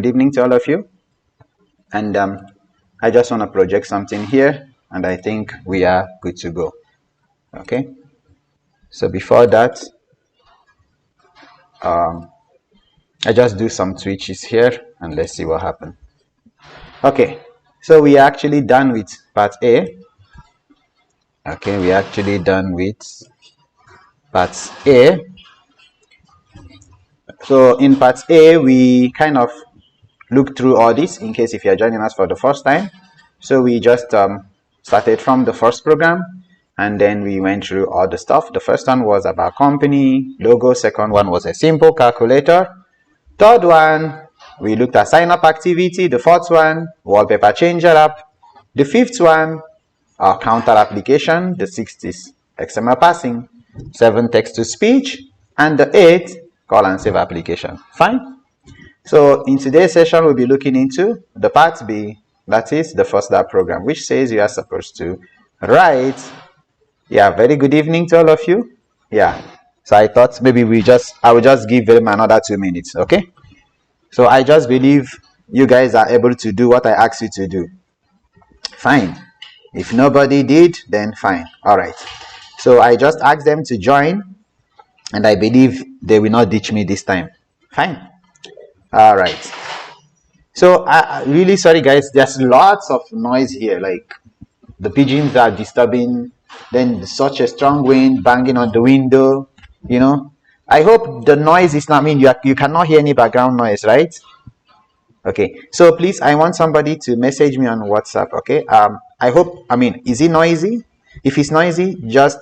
Good evening to all of you. And I just want to project something here, and I think we are good to go. Okay. So before that, I just do some switches here, and let's see what happens. Okay. So we are actually done with part A. Okay, we are actually done with part A. So in part A, we kind of look through all this in case if you're joining us for the first time. So we just started from the first program, and then we went through all the stuff. The first one was about company, logo. Second one was a simple calculator. Third one, we looked at sign up activity. The fourth one, wallpaper changer app. The fifth one, our counter application. The sixth is XML parsing. 7, text to speech. And the 8, call and save application. Fine. So in today's session, we'll be looking into the part B, that is the first lab program, which says you are supposed to write. Yeah, very good evening to all of you. Yeah, so I thought maybe I will just give them another 2 minutes, okay? So I just believe you guys are able to do what I asked you to do. Fine. If nobody did, then fine. All right. So I just asked them to join, and I believe they will not ditch me this time. Fine. All right. So really sorry guys, there's lots of noise here, like the pigeons are disturbing, then such a strong wind banging on the window, you know. I hope the noise is not, you cannot hear any background noise, right? Okay, so please, I want somebody to message me on WhatsApp. Okay, is it noisy? If it's noisy, just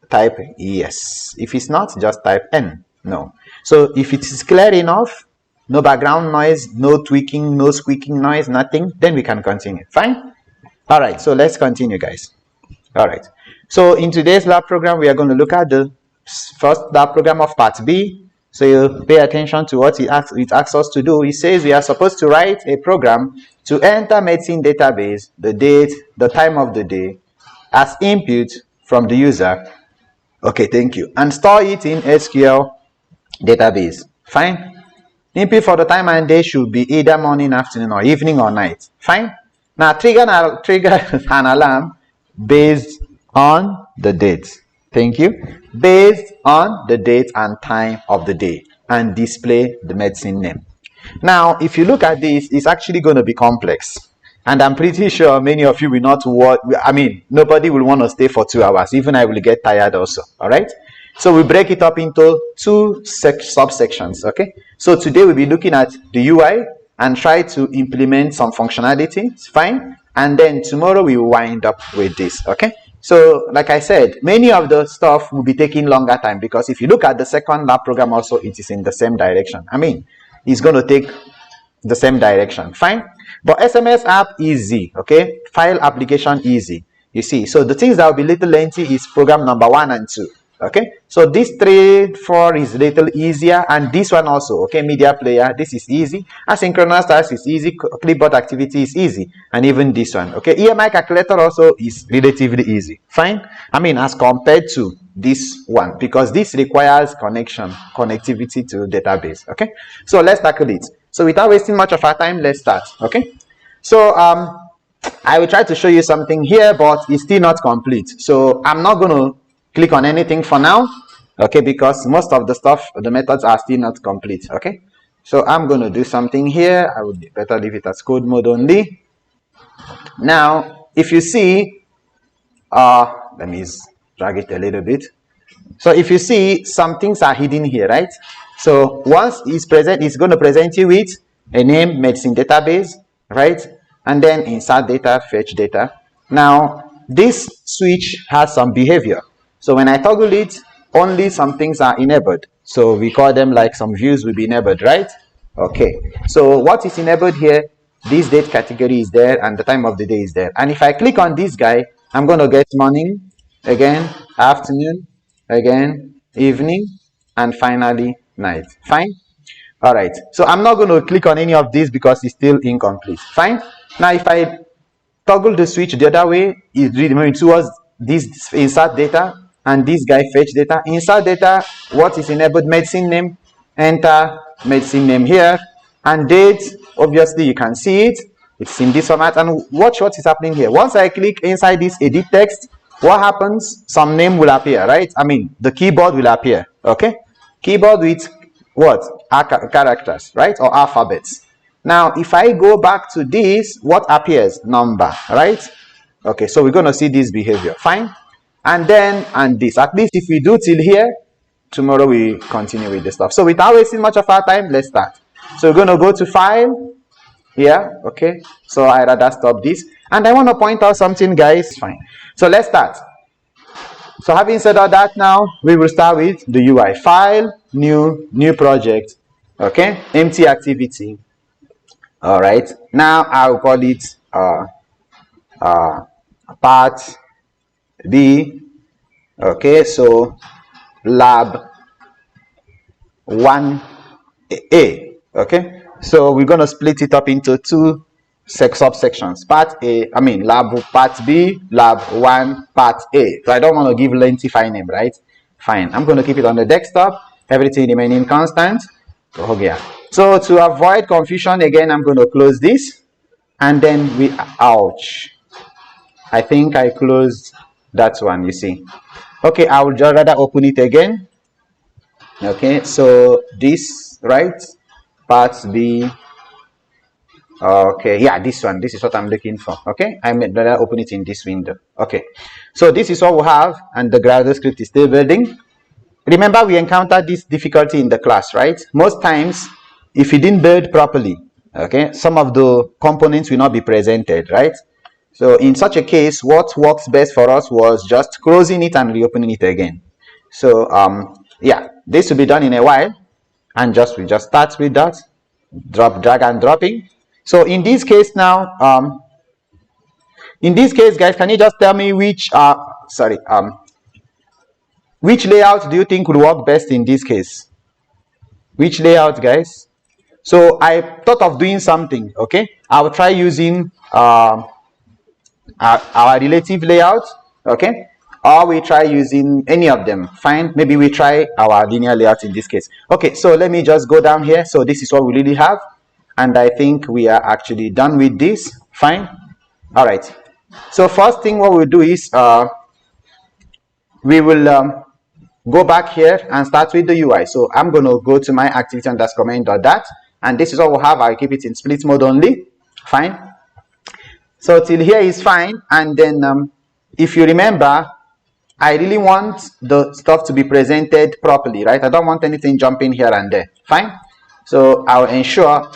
type yes. If it's not, just type N. No. So if it is clear enough, no background noise, no tweaking, no squeaking noise, nothing, then we can continue. Fine? All right, so let's continue, guys. All right. So in today's lab program, we are going to look at the first lab program of part B. So you pay attention to what it asks us to do. It says we are supposed to write a program to enter medicine database, the date, the time of the day, as input from the user. Okay, thank you. And store it in SQL database. Fine? Input for the time and day should be either morning, afternoon, or evening, or night. Fine? Now, trigger an alarm based on the date. Thank you. Based on the date and time of the day, and display the medicine name. Now, if you look at this, it's actually going to be complex. And I'm pretty sure many of you will not nobody will want to stay for 2 hours. Even I will get tired also. All right? So we break it up into 2 subsections, okay? So today we'll be looking at the UI and try to implement some functionality. It's fine. And then tomorrow we will wind up with this, okay? So like I said, many of the stuff will be taking longer time, because if you look at the second lab program also, it is in the same direction. It's going to take the same direction. Fine. But SMS app easy, okay? File application easy. You see, so the things that will be little lengthy is program number 1 and 2. Okay, so this 3, 4 is a little easier, and this one also, okay, media player, this is easy. Asynchronous task is easy, clipboard activity is easy, and even this one, okay. EMI calculator also is relatively easy. Fine, as compared to this one, because this requires connectivity to database. Okay, so let's tackle it. So without wasting much of our time, let's start. Okay, so I will try to show you something here, but it's still not complete, so I'm not going to click on anything for now, okay, because most of the stuff, the methods are still not complete. Okay, so I'm going to do something here. I would better leave it as code mode only. Now, if you see, let me drag it a little bit. So if you see, some things are hidden here, right? So once it's present, it's going to present you with a name, medicine database, right? And then insert data, fetch data. Now, this switch has some behavior. So when I toggle it, only some things are enabled. So we call them, like, some views will be enabled, right? Okay. So what is enabled here? This date category is there, and the time of the day is there. And if I click on this guy, I'm going to get morning, again, afternoon, again, evening, and finally night. Fine? All right. So I'm not going to click on any of these because it's still incomplete. Fine? Now, if I toggle the switch the other way, it's moving towards this insert data, and this guy fetch data. Insert data, what is enabled? Medicine name. Enter medicine name here, and date obviously you can see it. It's in this format, and watch what is happening here. Once I click inside this edit text, what happens? Some name will appear, right? I mean, the keyboard will appear. Okay, keyboard with what? Characters, right? Or alphabets. Now if I go back to this, what appears? Number, right? Okay, so we're going to see this behavior. Fine. And then, and this, at least if we do till here, tomorrow we continue with the stuff. So without wasting much of our time, let's start. So we're going to go to file here. Okay, so I rather stop this, and I want to point out something, guys. Fine, so let's start. So having said all that, now we will start with the UI. File, new project. Okay, empty activity. All right, now I'll call it part B. Okay, so lab 1A. Okay, so we're going to split it up into two subsections. Part A, I mean lab part B, lab 1, part A. So I don't want to give lengthy file name, right? Fine, I'm going to keep it on the desktop, everything remaining constant. Okay, so to avoid confusion, again, I'm going to close this, and then we, ouch, I think I closed that one, you see. Okay, I would just rather open it again. Okay, so this, right, part B. Okay, yeah, this one, this is what I'm looking for. Okay, I may rather open it in this window. Okay, so this is what we have, and the Gradle script is still building. Remember, we encountered this difficulty in the class, right? Most times, if you didn't build properly, okay, some of the components will not be presented, right? So in such a case, what works best for us was just closing it and reopening it again. So yeah, this will be done in a while, and we just start with that, drag and dropping. So in this case now, in this case, guys, can you just tell me which which layout do you think would work best in this case? Which layout, guys? So I thought of doing something. Okay, I will try using our relative layout. Okay, or we try using any of them. Fine, maybe we try our linear layout in this case. Okay, so let me just go down here. So this is what we really have, and I think we are actually done with this. Fine. All right, so first thing what we'll do is we will go back here and start with the UI. So I'm going to go to my activity underscore main.dat, and this is what we'll have. I'll keep it in split mode only. Fine. So till here is fine, and then if you remember, I really want the stuff to be presented properly, right? I don't want anything jumping here and there. Fine. So I'll ensure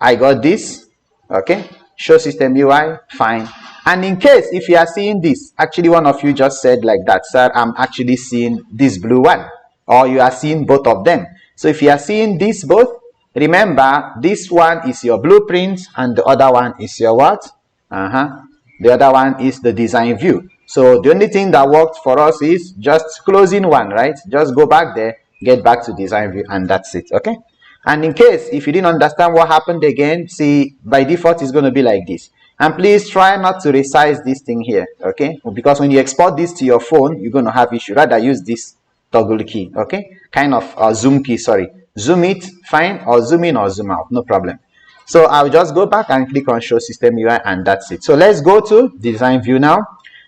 I got this. Okay, show system UI. Fine. And in case if you are seeing this, actually one of you just said like that, sir, I'm actually seeing this blue one, or you are seeing both of them. So if you are seeing this both, remember this one is your blueprint and the other one is your what? The other one is the design view. So the only thing that worked for us is just closing one, right? Just go back there, get back to design view, and that's it. Okay. And in case if you didn't understand what happened again, see, by default it's going to be like this. And please try not to resize this thing here, okay? Because when you export this to your phone, you're going to have issue. Rather use this toggle key, okay? Kind of zoom key, sorry. Zoom it, fine, or zoom in or zoom out, no problem. So I'll just go back and click on show system UI, and that's it. So let's go to design view now.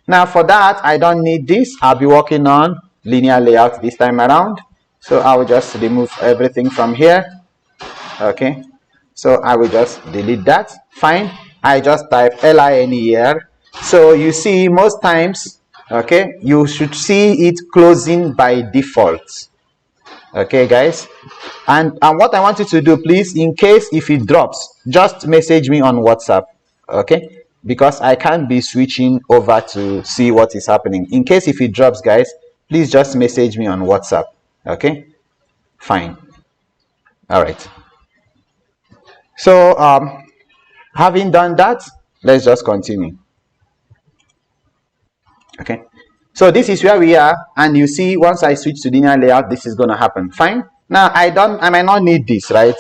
Now for that, I don't need this. I'll be working on linear layout this time around. So I will just remove everything from here, okay? So I will just delete that, fine. I just type line here. So you see most times, okay, you should see it closing by default. Okay, guys. And what I want you to do, please, in case if it drops, just message me on WhatsApp, okay? Because I can't be switching over to see what is happening. In case if it drops, guys, please just message me on WhatsApp, okay? Fine. All right. So, having done that, let's just continue. Okay, so this is where we are, and you see once I switch to linear layout, this is going to happen. Fine. Now I might not need this, right?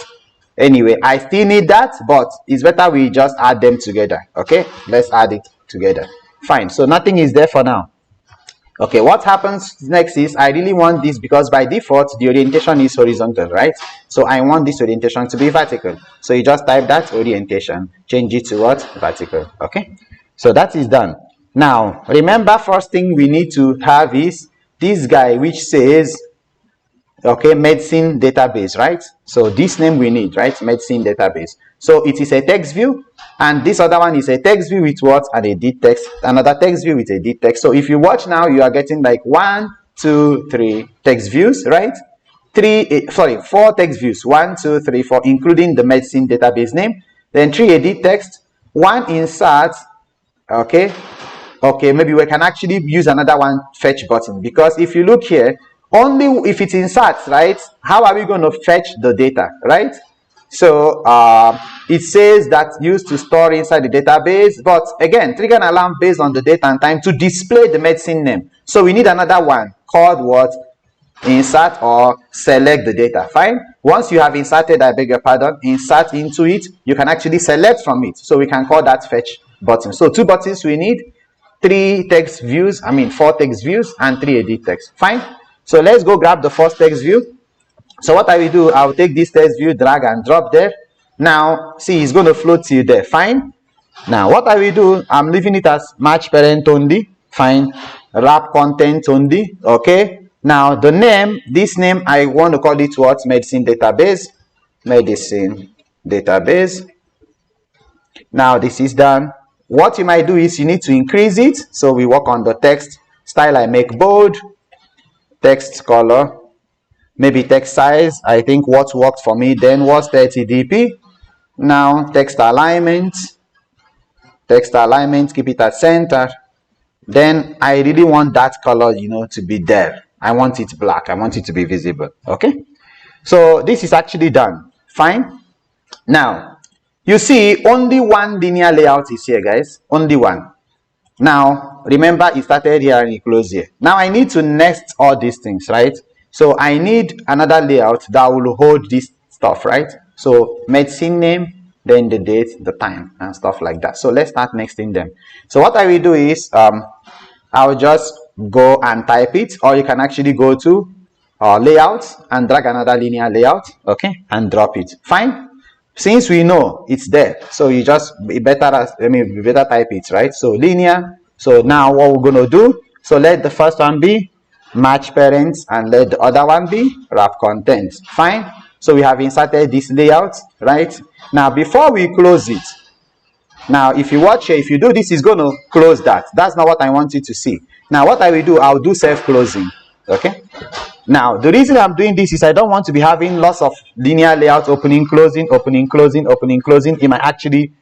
Anyway, I still need that, but it's better we just add them together. Okay, let's add it together. Fine. So nothing is there for now. Okay, what happens next is I really want this, because by default the orientation is horizontal, right? So I want this orientation to be vertical. So you just type that orientation, change it to what? Vertical. Okay, so that is done. Now remember, first thing we need to have is this guy which says, okay, medicine database, right? So this name we need, right? Medicine database. So it is a text view, and this other one is a text view with what? And a did text, another text view with a did text. So if you watch now, you are getting like 1, 2, 3 text views, right? 4 text views, 1, 2, 3, 4, including the medicine database name. Then 3 edit text, 1 insert. Okay, maybe we can actually use another one, fetch button, because if you look here, only if it inserts, right? How are we going to fetch the data, right? So it says that used to store inside the database, but again, trigger an alarm based on the date and time to display the medicine name. So we need another one called what? Insert or select the data. Fine. Once you have inserted, I beg your pardon, insert into it, you can actually select from it. So we can call that fetch button. So 2 buttons we need, 4 text views and 3 edit text. Fine. So let's go grab the first text view. So what I will do, I'll take this text view, drag and drop there. Now see, it's going to float to you there. Fine. Now what I will do, I'm leaving it as match parent only. Fine. Wrap content only. Okay. Now the name, this name, I want to call it what? Medicine database. Medicine database. Now this is done. What you might do is you need to increase it. So we work on the text style. I make bold, text color, maybe text size. I think what worked for me then was 30 dp. Now text alignment, keep it at center. Then I really want that color, to be there. I want it black. I want it to be visible. Okay, so this is actually done. Fine. Now you see only one linear layout is here, guys. Only one. Now remember, it started here and it closed here. Now I need to nest all these things, right? So I need another layout that will hold this stuff, right? So medicine name, then the date, the time, and stuff like that. So let's start nesting them. So what I will do is I'll just go and type it, or you can actually go to layouts and drag another linear layout, okay, and drop it. Fine. Since we know it's there, so you just better type it, right? So linear. So now what we're going to do, so let the first one be match parents and let the other one be wrap content. Fine. So we have inserted this layout, right? Now before we close it, now if you watch here, if you do this, it's going to close that. That's not what I want you to see. Now what I will do, I'll do self-closing. Okay. Now the reason I'm doing this is I don't want to be having lots of linear layouts, opening, closing, opening, closing, opening, closing. It might actually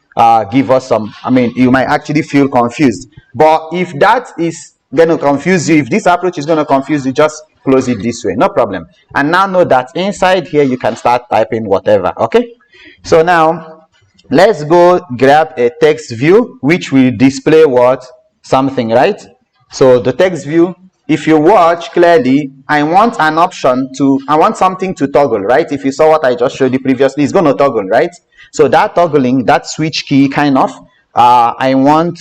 give us some, you might actually feel confused. But if that is going to confuse you, if this approach is going to confuse you, just close it this way, no problem. And now know that inside here you can start typing whatever. Okay, so now let's go grab a text view which will display what? Something, right? So the text view, if you watch clearly, I want an option to, I want something to toggle, right? If you saw what I just showed you previously, it's going to toggle, right? So that toggling, that switch key kind of, I want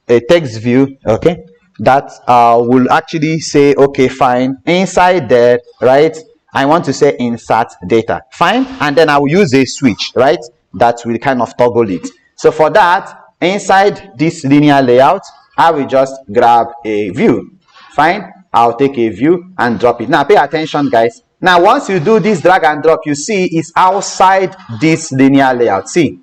a text view, okay, that will actually say, okay, fine, inside there, right, I want to say insert data, fine, and then I will use a switch, right, that will kind of toggle it. So for that, inside this linear layout, I will just grab a view, fine, I'll take a view and drop it. Now pay attention, guys. Now once you do this drag and drop, you see it's outside this linear layout, see,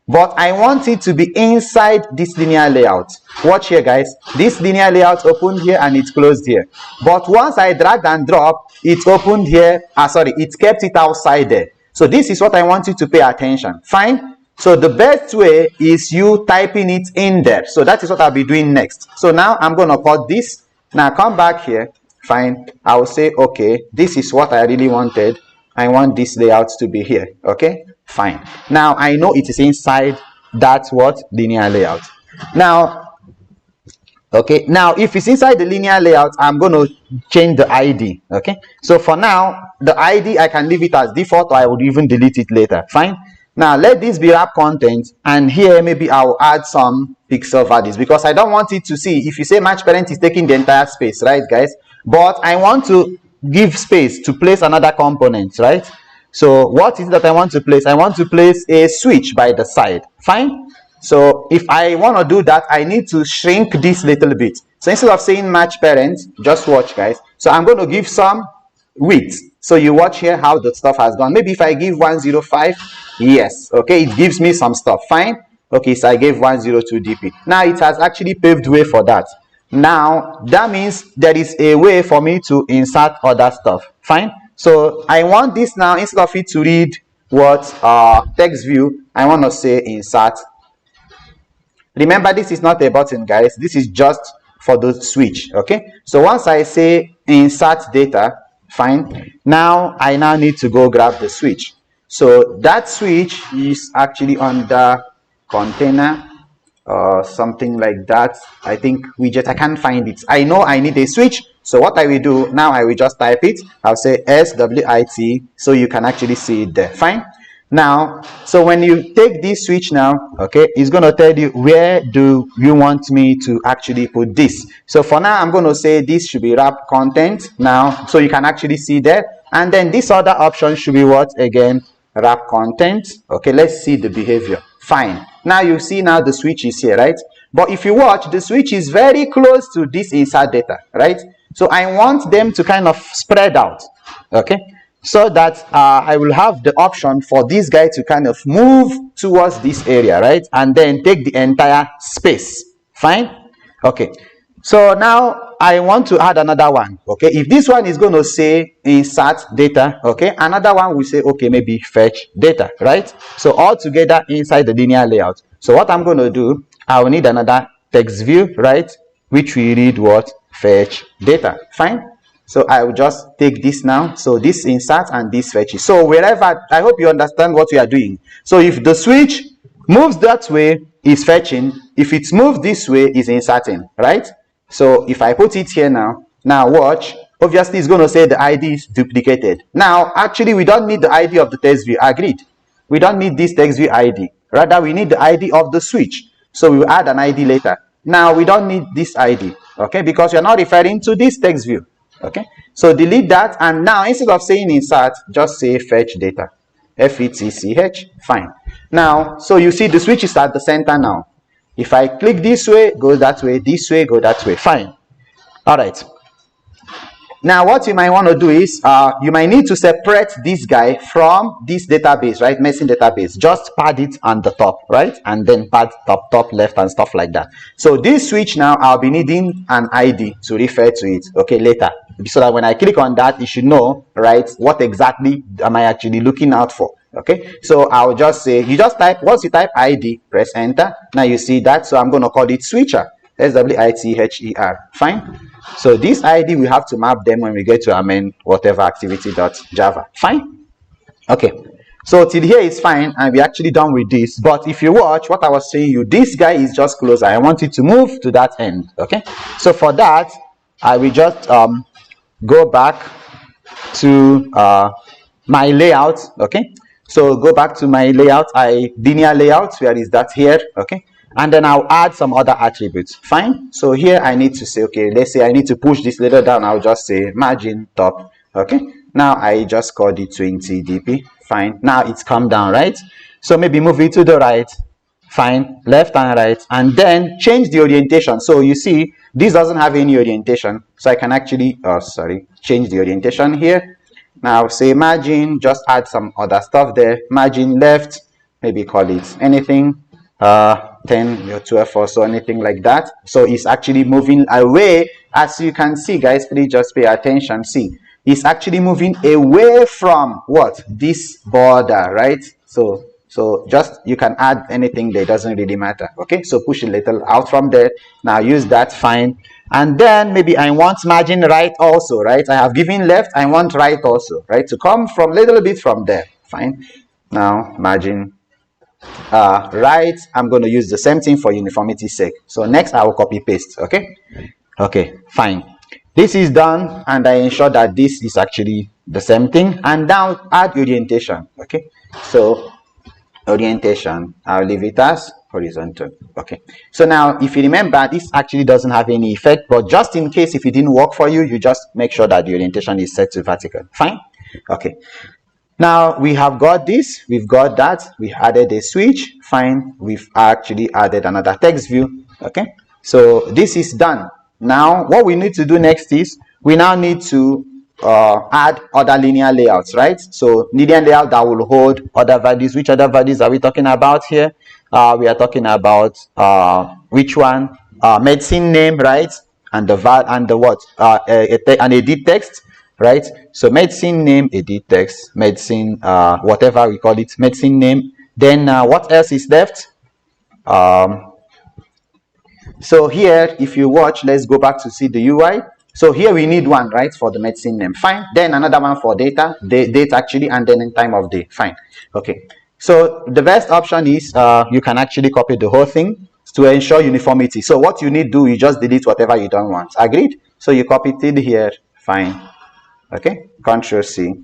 but I want it to be inside this linear layout. Watch here, guys. This linear layout opened here and it's closed here, but once I drag and drop, it opened here, it kept it outside there. So this is what I want you to pay attention, fine. So the best way is you typing it in there. So that is what I'll be doing next. So now I'm going to cut this. Now come back here, fine, I will say, okay, this is what I really wanted. I want this layout to be here, okay, fine. Now I know it is inside that what? Linear layout. Now, okay, now if it's inside the linear layout, I'm going to change the ID, okay. So for now, the ID, I can leave it as default, or I would even delete it later, fine. Now let this be wrap content, and here maybe I'll add some pixel values because I don't want it to see. If you say match parent is taking the entire space, right guys, but I want to give space to place another component, right? So what is that I want to place? I want to place a switch by the side. Fine. So if I want to do that, I need to shrink this little bit. So instead of saying match parent, just watch guys. So I'm going to give some width. So you watch here how the stuff has gone. Maybe if I give 105, yes, okay, it gives me some stuff. Fine. Okay, so I gave 102 dp. Now it has actually paved way for that. Now that means there is a way for me to insert other stuff. Fine. So I want this now, instead of it to read what text view, I want to say insert. Remember, this is not a button guys, this is just for the switch. Okay, so once I say insert data, fine, now I now need to go grab the switch. So that switch is actually under container or something like that. I think widget, I can't find it. I know I need a switch, so what I will do now, I will just type it. I'll say SQLite, so you can actually see it there. Fine. Now, so when you take this switch now, okay, it's going to tell you where do you want me to actually put this. So for now, I'm going to say this should be wrap content now, so you can actually see there. And then this other option should be what again? Wrap content. Okay, let's see the behavior. Fine. Now you see now the switch is here, right? But if you watch, the switch is very close to this insert data, right? So I want them to kind of spread out, okay? So that I will have the option for this guy to kind of move towards this area, right? And then take the entire space. Fine? Okay. So now I want to add another one. Okay. If this one is going to say insert data, okay, another one will say, okay, maybe fetch data, right? So all together inside the linear layout. So what I'm going to do, I will need another text view, right? Which we read what? Fetch data. Fine. So I will just take this now. So this insert and this fetches. So wherever, I hope you understand what we are doing. So if the switch moves that way, is fetching. If it's moved this way, is inserting, right? So if I put it here now watch, obviously it's going to say the ID is duplicated. Now, actually, we don't need the ID of the text view. Agreed. We don't need this text view ID. Rather, we need the ID of the switch. So we will add an ID later. Now, we don't need this ID, okay, because you're not referring to this text view. Okay, so delete that, and now instead of saying insert, just say fetch data. F-E-T-C-H. Fine. Now, so you see the switch is at the center now. If I click this way, go that way, this way, go that way. Fine. All right. Now, what you might want to do is, you might need to separate this guy from this database, right? Messing database. Just pad it on the top, right? And then pad top, left, and stuff like that. So this switch now, I'll be needing an ID to refer to it, okay, later. So that when I click on that, it should know, right, what exactly am I actually looking out for. Okay, so I'll just say, you just type, once you type ID, press enter. Now you see that, so I'm going to call it switcher. S-W-I-T-H-E-R. Fine. So this ID, we have to map them when we get to amend whatever activity.java. Fine. Okay. So till here is fine, and we're actually done with this. But if you watch what I was saying, this guy is just closer. I want it to move to that end. Okay. So for that, I will just go back to my layout. Okay. So go back to my layout, linear layout, where is that here? Okay. And then I'll add some other attributes. Fine. So here I need to say, okay, let's say I need to push this little down. I'll just say margin top. Okay. Now I just called it 20 dp. Fine. Now it's come down, right? So maybe move it to the right. Fine. Left and right. And then change the orientation. So you see, this doesn't have any orientation. So I can actually, change the orientation here. Now say margin, just add some other stuff there. Margin left, maybe call it anything. 10 or 12 or so, anything like that. So it's actually moving away. As you can see, guys, please just pay attention. See, it's actually moving away from what? This border, right? So just, you can add anything there, doesn't really matter. Okay, so push a little out from there. Now use that, fine. And then maybe I want margin right also, right? I have given left, I want right also, right? To come from a little bit from there. Fine. Now margin right, I'm going to use the same thing for uniformity's sake. So next I will copy paste. Okay. Okay, fine. This is done, and I ensure that this is actually the same thing. And now add orientation. Okay. So orientation, I'll leave it as horizontal. Okay, so now if you remember, this actually doesn't have any effect, but just in case if it didn't work for you, you just make sure that the orientation is set to vertical. Fine. Okay, now we have got this, we've got that, we added a switch. Fine, we've actually added another text view. Okay, so this is done. Now what we need to do next is we now need to add other linear layouts, right? So linear layout that will hold other values. Which other values are we talking about here? We are talking about which one? Medicine name, right? And the what? An edit text, right? So medicine name, edit text, medicine, whatever we call it, medicine name. Then what else is left? So here, if you watch, let's go back to see the UI. So here we need one, right, for the medicine name. Fine. Then another one for data, date actually, and then in time of day. Fine. Okay. So the best option is you can actually copy the whole thing to ensure uniformity. So what you need to do is just delete whatever you don't want. Agreed? So you copy it here. Fine. Okay. Control C.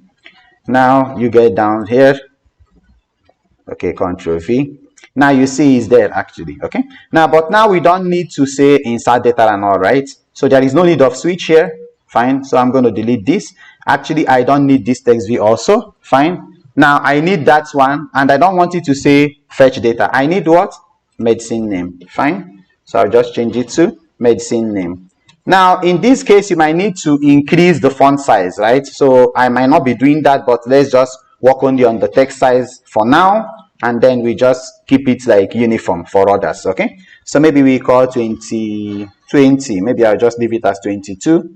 Now you get down here. Okay. Control V. Now you see it's there actually. Okay. Now, but now we don't need to say insert data and all, right? So there is no need of switch here. Fine. So I'm going to delete this. Actually, I don't need this text view also. Fine. Now I need that one, and I don't want it to say fetch data. I need what? Medicine name. Fine. So I'll just change it to medicine name. Now in this case, you might need to increase the font size, right? So I might not be doing that, but let's just work only on the text size for now, and then we just keep it like uniform for others. Okay. So maybe we call 20. Maybe I'll just leave it as 22.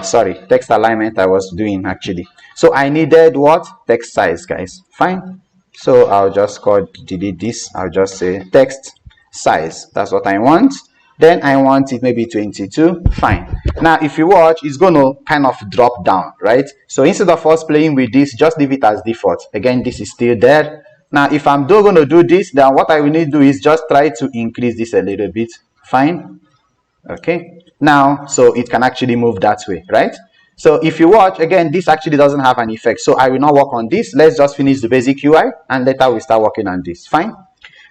Sorry, text alignment I was doing actually. So I needed what? Text size, guys. Fine. So I'll just delete this. I'll just say text size. That's what I want. Then I want it maybe 22. Fine. Now if you watch, it's going to kind of drop down, right? So instead of us playing with this, just leave it as default. Again, this is still there. Now if I'm going to do this, then what I will need to do is just try to increase this a little bit. Fine. Okay. Now, so it can actually move that way, right? So if you watch, again, this actually doesn't have an effect. So I will not work on this. Let's just finish the basic UI, and later we start working on this. Fine.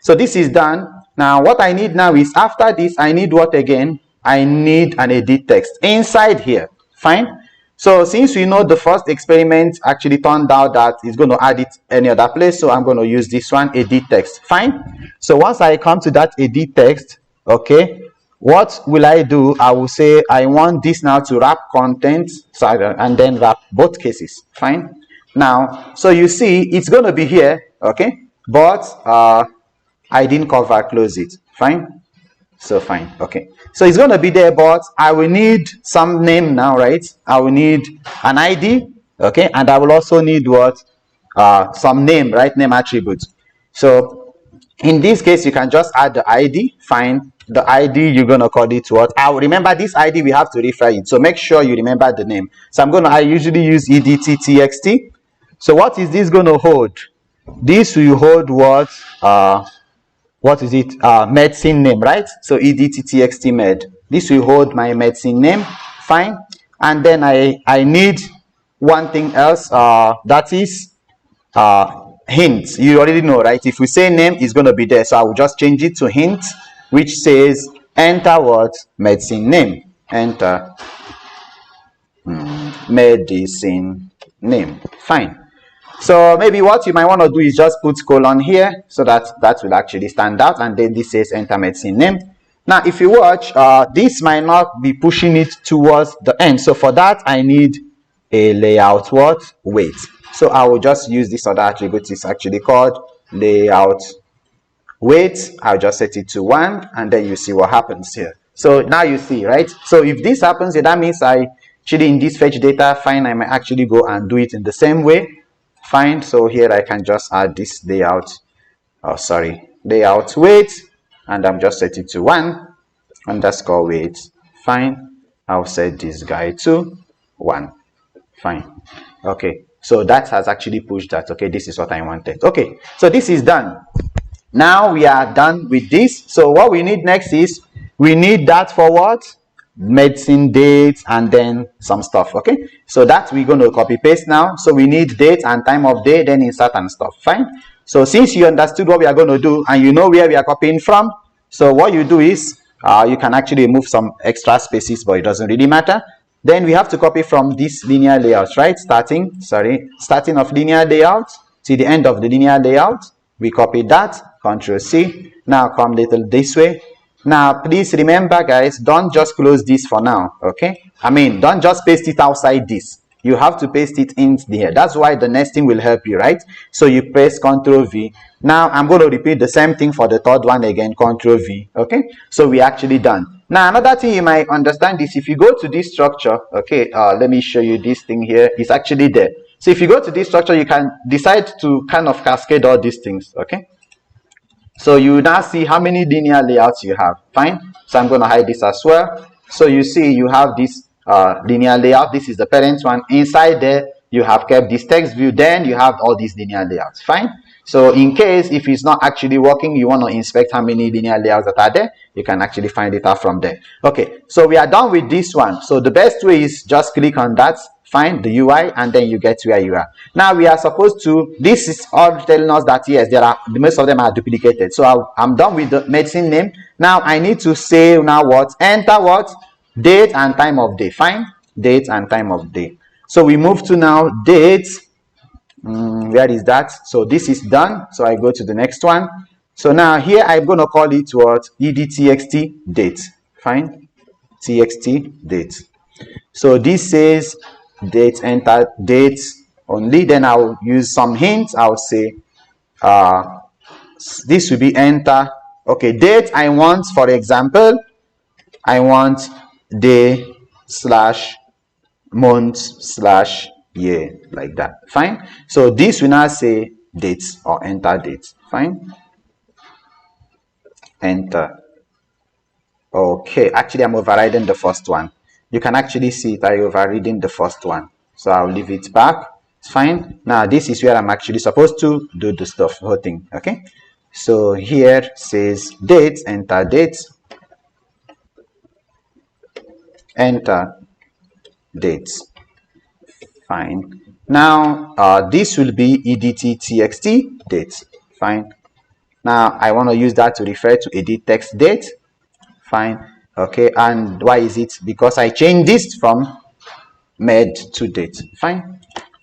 So this is done. Now what I need now is, after this, I need what again? I need an edit text inside here. Fine. So since we know the first experiment actually turned out that it's going to add it any other place, so I'm going to use this one, edit text. Fine. So once I come to that edit text, okay, what will I do? I will say I want this now to wrap content, and then wrap both cases. Fine. Now, so you see it's going to be here, okay, but I didn't close it. Fine. So fine. Okay. So it's going to be there, but I will need some name now, right? I will need an ID, okay, and I will also need what? Some name, right? Name attributes. So in this case, you can just add the ID. Fine. The ID, you're going to call it what? Remember this ID, we have to refer it. So make sure you remember the name. So I usually use edtTXT. So what is this going to hold? This will hold what? What is it? Medicine name, right? So edtTXT med. This will hold my medicine name. Fine. And then I need one thing else. That is hint. You already know, right? If we say name, it's going to be there. So I will just change it to hint, which says enter what? Medicine name. Enter medicine name. Fine. So maybe what you might want to do is just put colon here, so that will actually stand out, and then this says enter medicine name. Now if you watch, this might not be pushing it towards the end, so for that I need a layout what? Weight. So I will just use this other attribute. It's actually called layout weight. I'll just set it to 1, and then you see what happens here. So now you see, right? So if this happens, that means I actually in this fetch data, fine, I might actually go and do it in the same way. Fine. So here I can just add this layout, layout weight, and I'm just set it to 1 underscore weight. Fine. I'll set this guy to 1. Fine. Okay. So that has actually pushed that. Okay. This is what I wanted. Okay. So this is done. Now we are done with this. So what we need next is we need that for what? Medicine date and then some stuff. Okay, so that we're going to copy paste now. So we need date and time of day, then insert and stuff. Fine. So since you understood what we are going to do and you know where we are copying from, so what you do is you can actually remove some extra spaces, but it doesn't really matter. Then we have to copy from this linear layout, right? Starting of linear layout to the end of the linear layout. We copy that, Control C. Now come little this way. Now please remember, guys, don't just close this for now, okay? I mean, don't just paste it outside this. You have to paste it in here. That's why the nesting will help you, right? So you press Ctrl V. Now I'm going to repeat the same thing for the third one again, Ctrl V, okay? So we're actually done. Now another thing you might understand is if you go to this structure, okay, let me show you this thing here. It's actually there. So if you go to this structure, you can decide to kind of cascade all these things, okay? So you now see how many linear layouts you have. Fine. So I'm going to hide this as well. So you see you have this linear layout. This is the parent one. Inside there, you have kept this text view. Then you have all these linear layouts. Fine. So in case if it's not actually working, you want to inspect how many linear layouts that are there, you can actually find it out from there. Okay. So we are done with this one. So the best way is just click on that, find the UI, and then you get where you are. Now we are supposed to, this is all telling us that yes, there are, most of them are duplicated. So I'm done with the medicine name. Now I need to say now what? Enter what? Date and time of day. Fine. Date and time of day. So we move to now date. Where is that? So this is done. So I go to the next one. So now here I'm going to call it what? edtxt date. Fine. Txt date. So this says date, enter date only. Then I'll use some hints. I'll say this will be enter. Okay, date I want, for example, I want day slash month slash year, like that. Fine. So this will now say date or enter date. Fine. Enter. Okay, actually I'm overriding the first one. You can actually see it, I overriding the first one. So I'll leave it back. It's fine. Now this is where I'm actually supposed to do the stuff, whole thing. Okay. So here says date, enter date, enter date. Fine. Now this will be edtxt date. Fine. Now I want to use that to refer to edit text date. Fine. Okay. And why is it? Because I changed this from med to date. Fine.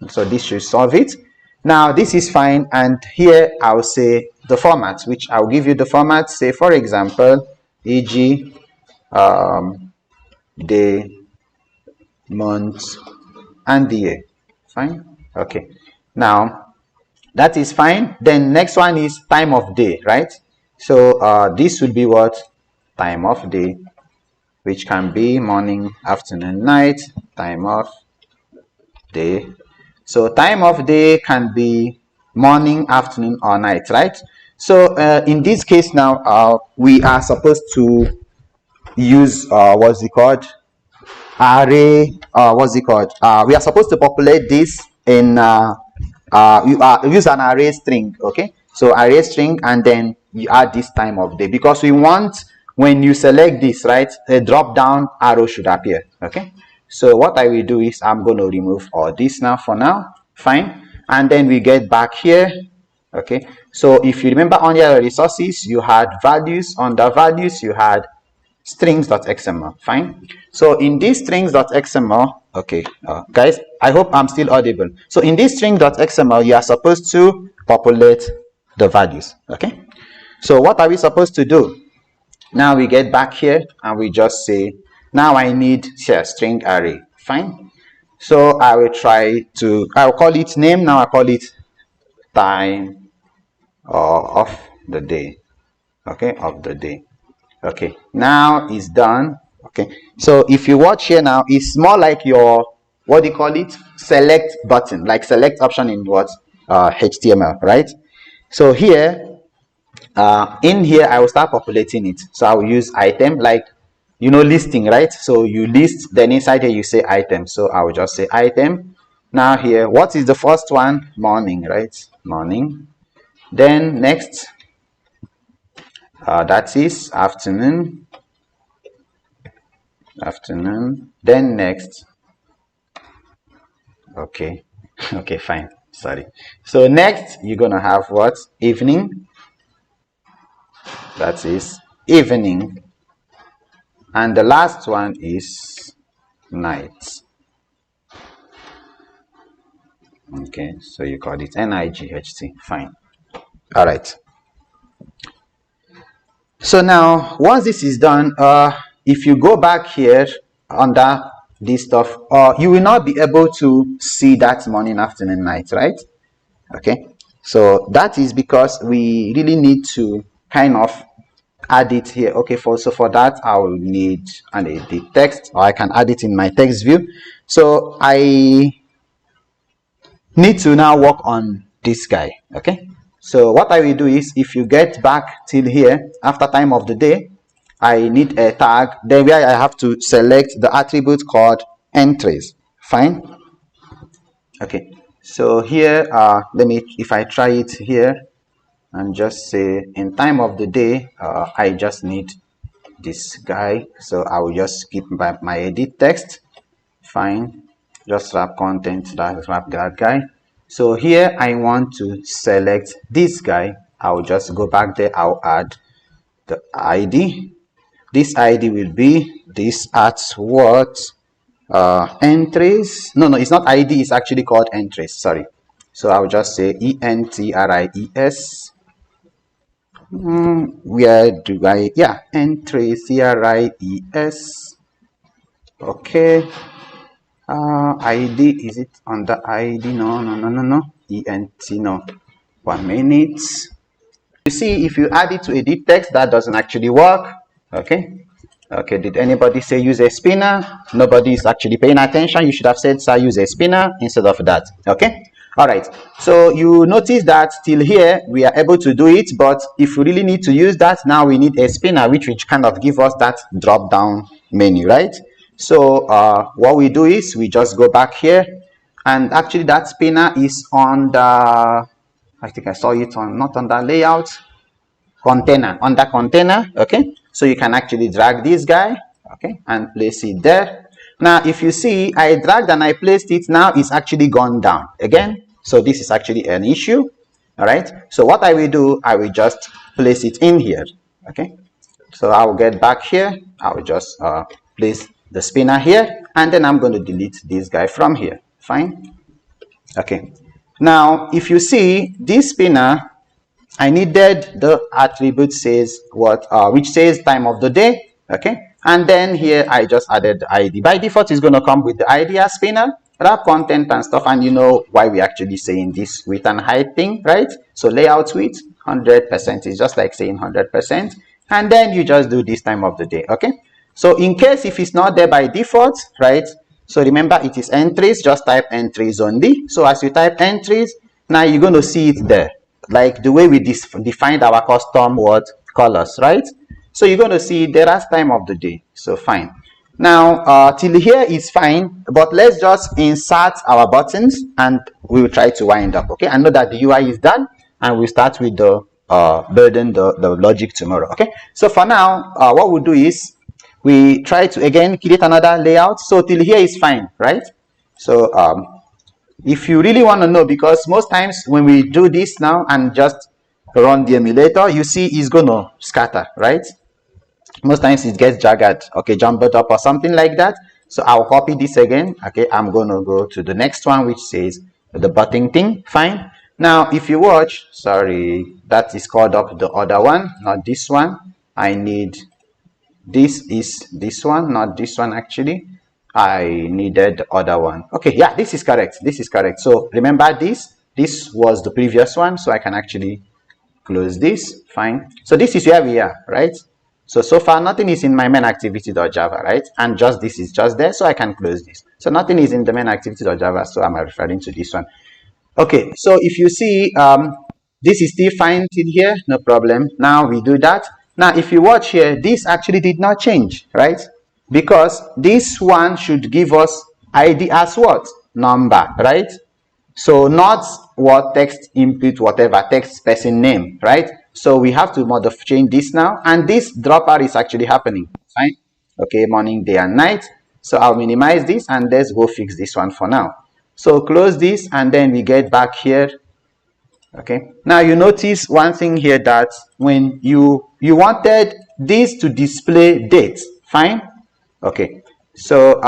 So this should solve it. Now this is fine, and here I'll say the format, which I'll give you the format. Say for example, e.g. day, month, and the year. Fine. Okay. Now that is fine. Then next one is time of day, right? So this will be what? Time of day, which can be morning, afternoon, night. Time of day. So time of day can be morning, afternoon, or night, right? So in this case now, we are supposed to use what's it called? Array. What's it called? We are supposed to populate this in use an array string. Okay. So array string, and then you add this time of day, because we want, when you select this, right, a drop down arrow should appear. Okay. So what I will do is I'm going to remove all this now for now. Fine. And then we get back here. Okay. So if you remember, on your resources, you had values. Under values, you had strings.xml. Fine. So in this strings.xml, okay, guys, I hope I'm still audible. So in this string.xml, you are supposed to populate the values. Okay. So what are we supposed to do? Now we get back here and we just say, now I need here string array. Fine. So I will I'll call it name. Now I call it time of the day. Okay, of the day. Okay, now it's done. Okay, so if you watch here now, it's more like your, what do you call it? Select button, like select option in what? HTML, right? So here, in here, I will start populating it. So I will use item, like, you know, listing, right? So you list, then inside here you say item. So I will just say item. Now here, what is the first one? Morning, right? Morning. Then next, that is afternoon. Afternoon. Then next. Okay. Okay, fine. Sorry. So next, you're gonna have what? Evening. That is evening. And the last one is night. Okay, so you call it NIGHT. Fine. All right. So now, once this is done, if you go back here under this stuff, you will not be able to see that morning, afternoon, night, right? Okay. So that is because we really need to kind of add it here. Okay, so for that, I will need an edit text, or I can add it in my text view. So I need to now work on this guy. Okay, so what I will do is, if you get back till here after time of the day, I need a tag, then where I have to select the attribute called entries. Fine. Okay, so here let me, if I try it here and just say in time of the day, I just need this guy, so I will just keep my edit text. Fine, just wrap content, that wrap that guy. So here I want to select this guy. I'll just go back there, I'll add the ID. This ID will be this at what entries. No, it's not ID, it's actually called entries. Sorry. So I'll just say ENTRIES. Where do I, yeah, entries, CRIES. Okay. ID, is it on the ID? No. ENT, no. 1 minute. You see, if you add it to edit text, that doesn't actually work. Okay. Okay, did anybody say use a spinner? Nobody is actually paying attention. You should have said, sir, use a spinner instead of that. Okay. All right. So you notice that till here we are able to do it, but if we really need to use that, now we need a spinner, which kind of give us that drop down menu, right? So what we do is we just go back here, and actually that spinner is on the, I think I saw it on, not on the layout, container, on the container. Okay, so you can actually drag this guy, okay, and place it there. Now if you see, I dragged and I placed it, now it's actually gone down again. So this is actually an issue. All right, so what I will do, I will just place it in here. Okay, so I will get back here, I will just place the spinner here, and then I'm going to delete this guy from here. Fine. Okay, now if you see this spinner, I needed the attribute says what, which says time of the day. Okay, and then here I just added the ID. By default it's going to come with the ID as spinner, wrap content and stuff, and you know why we actually saying this width and height thing, right? So layout width 100% is just like saying 100%, and then you just do this time of the day. Okay, so in case if it's not there by default, right, so remember it is entries, just type entries only. So as you type entries, now you're going to see it there, like the way we defined our custom word colors, right? So you're going to see there as time of the day. So fine. Now till here is fine, but let's just insert our buttons and we will try to wind up. Okay, I know that the UI is done, and we'll start with the building the logic tomorrow. Okay, so for now what we'll do is we try to again create another layout. So till here is fine, right? So if you really want to know, because most times when we do this now and just run the emulator, you see it's going to scatter, right? Most times it gets jagged, okay, jumbled up or something like that. So I'll copy this again. Okay, I'm going to go to the next one, which says the button thing. Fine. Now if you watch, sorry, that is called up the other one, not this one. I need, this is this one, not this one. Actually I needed the other one. Okay, yeah, this is correct, this is correct. So remember this was the previous one, so I can actually close this. Fine. So this is where we are, right? So far nothing is in my main activity.java, right? And just this is just there, so I can close this. So nothing is in the main activity.java, so I'm referring to this one. Okay, so if you see this is still fine till here, no problem. Now we do that. Now if you watch here, this actually did not change, right? Because this one should give us ID as what? Number, right? So not what text input, whatever text person name, right? So we have to change this now, and this dropper is actually happening. Fine. Okay, morning, day, and night. So I'll minimize this and let's go fix this one for now. So close this, and then we get back here. Okay, now you notice one thing here, that when you wanted this to display date, fine. Okay, so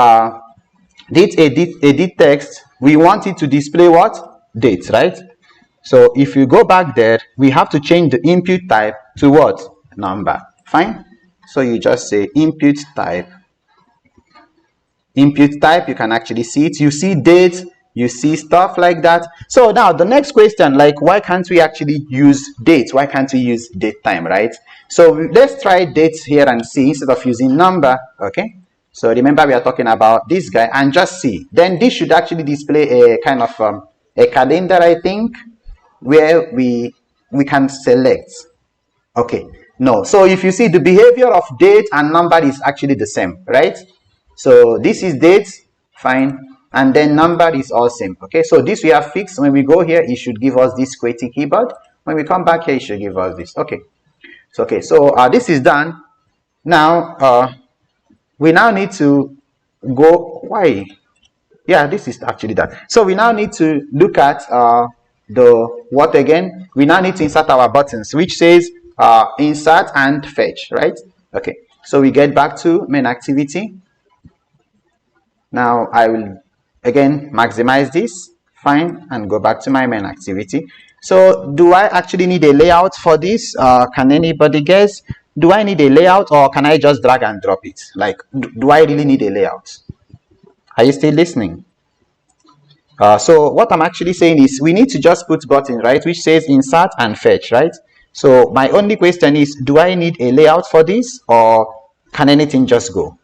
this edit text, we want it to display what? Date, right? So if you go back there, we have to change the input type to what? Number. Fine. So you just say input type. Input type, you can actually see it. You see date, you see stuff like that. So now the next question, like, why can't we actually use date? Why can't we use date time, right? So let's try dates here and see, instead of using number. Okay, so remember we are talking about this guy, and just see. Then this should actually display a kind of a calendar, I think, where we can select. Okay, no, so if you see, the behavior of date and number is actually the same, right? So this is date, fine, and then number is all same. Okay, so this we have fixed. When we go here, it should give us this QWERTY keyboard. When we come back here, it should give us this. Okay, so this is done. Now we now need to go. Why? Yeah, this is actually done. So we now need to look at the what again? We now need to insert our buttons, which says insert and fetch, right? Okay, so we get back to main activity. Now I will again maximize this, fine, and go back to my main activity. So do I actually need a layout for this? Can anybody guess? Do I need a layout, or can I just drag and drop it? Like, do I really need a layout? Are you still listening? So what I'm actually saying is, we need to just put button, right, which says insert and fetch, right? So my only question is, do I need a layout for this, or can anything just go?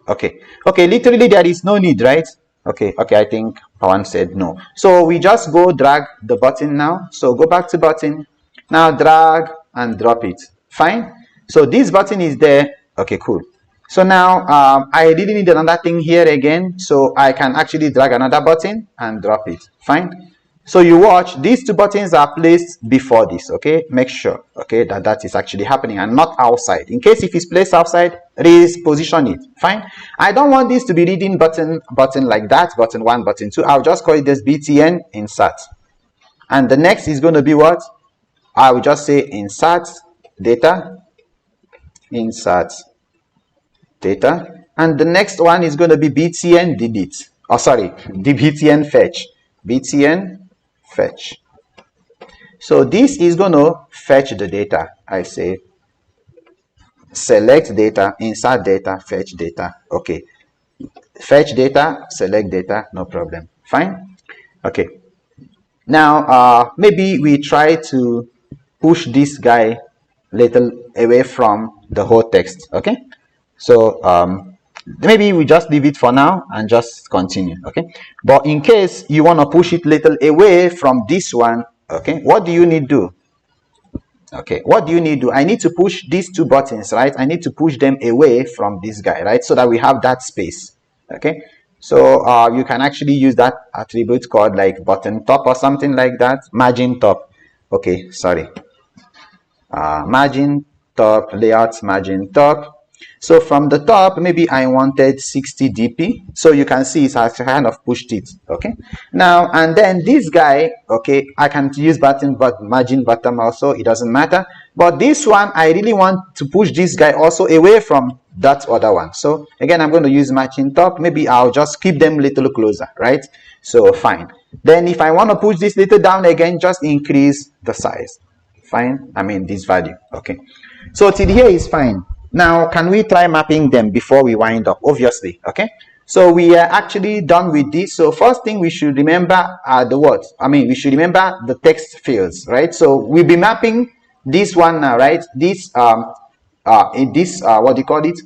Okay, literally there is no need, right? Okay, I think Pawan said no. So we just go drag the button now. So go back to button, now drag and drop it, fine. So this button is there. Okay, cool. So now I really need another thing here again, so I can actually drag another button and drop it, fine. So you watch, these two buttons are placed before this. Okay, make sure, okay, that is actually happening and not outside. In case if it's placed outside, position it, fine. I don't want this to be reading button like that, button 1, button 2. I'll just call it this btn insert, and the next is going to be what? I will just say insert data, insert data, and the next one is going to be btn delete, oh sorry, the btn fetch, btn fetch. So this is going to fetch the data. I say select data, insert data, fetch data. Okay, fetch data, select data, no problem, fine. Okay, now maybe we try to push this guy little away from the whole text. Okay, so maybe we just leave it for now and just continue. Okay, but in case you want to push it little away from this one, okay, what do you need to do? Okay, what do you need to do? I need to push these two buttons, right? I need to push them away from this guy, right, so that we have that space. Okay, so you can actually use that attribute called like button top or something like that, margin top. Okay, sorry, margin top, layout margin top. So from the top, maybe I wanted 60 dp, so you can see it's kind of pushed it. Okay, now and then this guy, okay, I can use button but margin bottom also, it doesn't matter. But this one, I really want to push this guy also away from that other one. So again, I'm going to use margin top. Maybe I'll just keep them a little closer, right? So fine. Then if I want to push this little down again, just increase the size. Fine, I mean this value. Okay, so till here is fine. Now, can we try mapping them before we wind up? Obviously, okay. So we are actually done with this. So first thing we should remember are the words. I mean, we should remember the text fields, right? So we'll be mapping this one now, right? This what do you call it?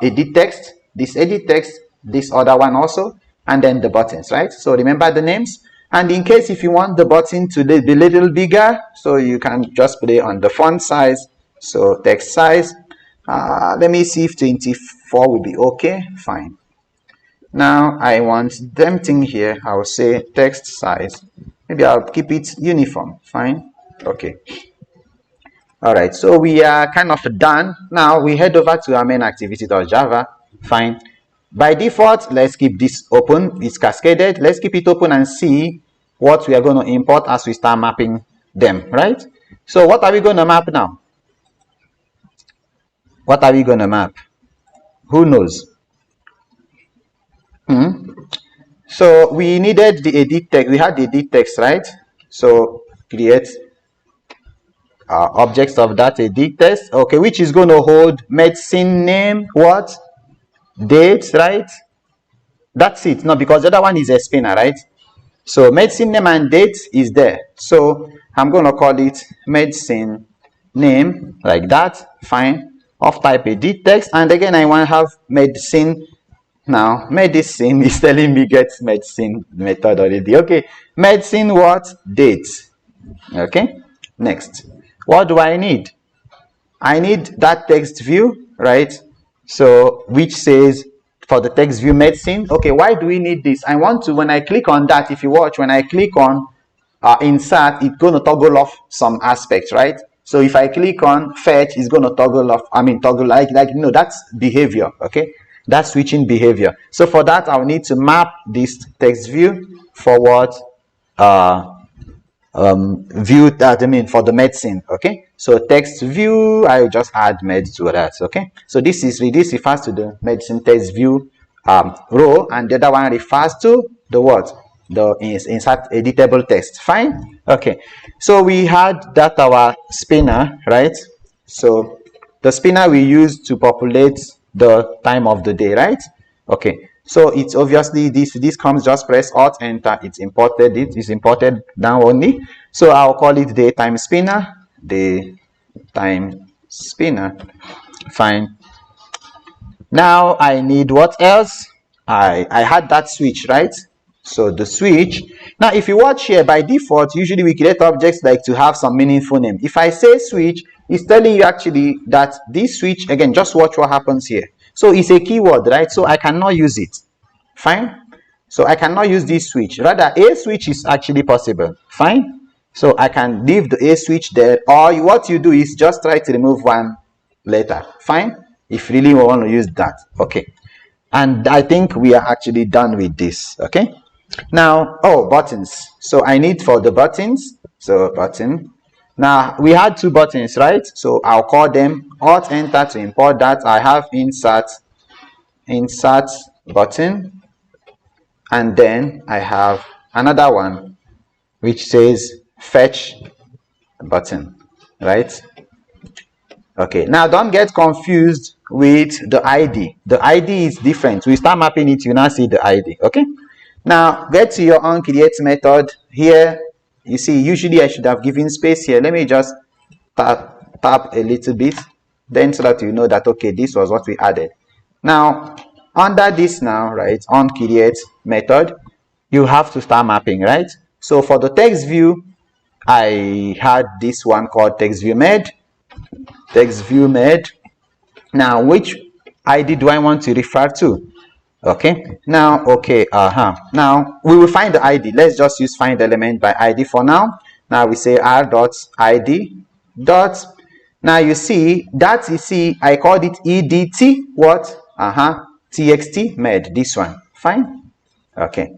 Edit text, this edit text, this other one also, and then the buttons, right? So remember the names. And in case if you want the button to be a little bigger, so you can just play on the font size. So text size. Let me see if 24 will be okay. Fine. Now I want them thing here. I will say text size. Maybe I'll keep it uniform. Fine. Okay. All right. So we are kind of done. Now we head over to our main activity.java. Fine. By default, let's keep this open. It's cascaded. Let's keep it open and see what we are going to import as we start mapping them, right? So what are we going to map now? What are we going to map? Who knows? So we needed the edit text. We had the edit text, right? So create objects of that edit text. Okay, which is going to hold medicine name, what? Date, right? That's it. No, because the other one is a spinner, right? So medicine name and date is there. So I'm going to call it medicine name like that. Fine. Of type edit text. And again, I want to have medicine. Now, medicine is telling me get medicine method already. Okay. Medicine what? Date. Okay. Next. What do I need? I need that text view, right? So which says for the text view medicine. Okay, why do we need this? I want to, when I click on that, if you watch, when I click on insert, it's going to toggle off some aspects, right? So if I click on fetch, it's going to toggle off, toggle like that's behavior, okay? That's switching behavior. So for that, I'll need to map this text view for what? View that, for the medicine, okay? So text view, I will just add med to that, okay? So this refers to the medicine text view row, and the other one refers to the what? The insert editable text. Fine. Okay. So we had that our spinner, right? So the spinner we use to populate the time of the day, right? Okay. So it's obviously this comes, just press Alt Enter. It's imported. It is imported down only. So I'll call it daytime spinner. Daytime spinner. Fine. Now I need what else? I had that switch, right? So the switch. Now if you watch here, by default, usually we create objects like to have some meaningful name. If I say switch, it's telling you actually that this switch, again, just watch what happens here. So it's a keyword, right? So I cannot use it. Fine. So I cannot use this switch. Rather, a switch is actually possible. Fine. So I can leave the a switch there, or what you do is just try to remove one letter. Fine. If really we want to use that. Okay. And I think we are actually done with this. Okay. Now, buttons. So I need for the buttons. So button. Now we had two buttons, right? So I'll call them Alt Enter to import that. I have insert button, and then I have another one which says fetch button, right? Okay. Now don't get confused with the ID. The ID is different. We start mapping it, you now see the ID. Okay. Now get to your onCreate method here. You see, usually I should have given space here. Let me just tap a little bit, then so that you know that okay, this was what we added. Now under this now, right, onCreate method, you have to start mapping, right? So for the text view, I had this one called text view med. Now which ID do I want to refer to? Okay. Now now we will find the ID. Let's just use find element by ID for now. Now we say r.id dot. Now you see that, you see I called it edt what? Txt med, this one. Fine. Okay.